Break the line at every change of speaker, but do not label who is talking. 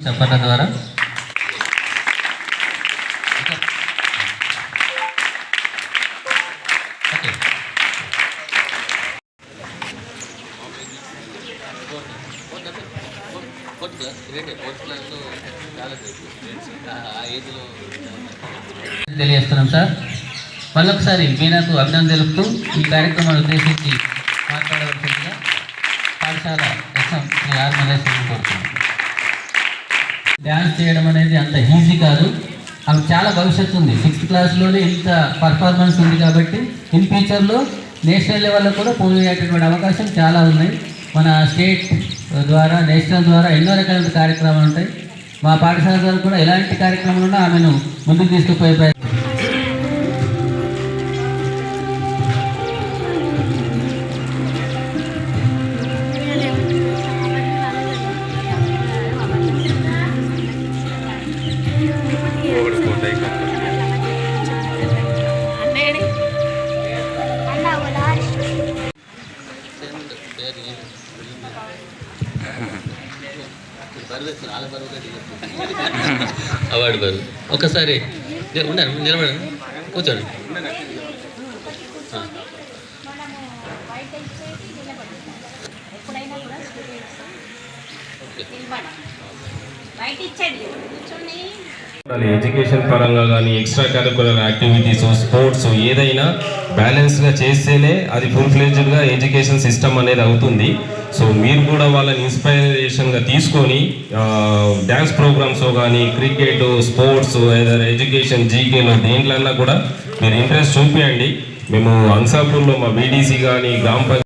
చెప్పడం ద్వారా తెలియజేస్తున్నాం సార్. మళ్ళొకసారి మీనాకు అభినందన తెలుపుతూ ఈ కార్యక్రమాన్ని ఉద్దేశించి మాట్లాడవలసిందిగా పాఠశాల కోరుతున్నాం. డ్యాన్స్ చేయడం అనేది అంత ఈజీ కాదు, అవి చాలా భవిష్యత్తు ఉంది. 6th క్లాస్లోనే ఇంత పర్ఫార్మెన్స్ ఉంది కాబట్టి ఇన్ ఫ్యూచర్లో నేషనల్ లెవెల్లో కూడా పోయేటటువంటి అవకాశం చాలా ఉన్నాయి. మన స్టేట్ ద్వారా నేషనల్ ద్వారా ఎన్నో రకాల కార్యక్రమాలు ఉంటాయి. మా పాఠశాల ద్వారా కూడా ఎలాంటి కార్యక్రమాలు ఉన్నా ఆమెను ముందుకు తీసుకుపోయే అవార్డు బరువు ఒకసారి ఉన్నారు, నిలబడండి, కూర్చోండి.
ఎడ్యుకేషన్ పరంగా కానీ ఎక్స్ట్రా కరికులర్ యాక్టివిటీస్ స్పోర్ట్స్ ఏదైనా బ్యాలెన్స్గా చేస్తేనే అది ఫుల్ ఫ్లెడ్జ్డ్గా ఎడ్యుకేషన్ సిస్టమ్ అనేది అవుతుంది. సో మీరు కూడా వాళ్ళని ఇన్స్పైరేషన్గా తీసుకొని డ్యాన్స్ ప్రోగ్రామ్స్ కానీ క్రికెట్ స్పోర్ట్స్ ఏదైనా ఎడ్యుకేషన్ జీకేలో దేంట్లన్నా కూడా మీరు ఇంట్రెస్ట్ చూపించండి. మేము అంసాపూర్లో మా బీడీసీ కానీ గ్రామ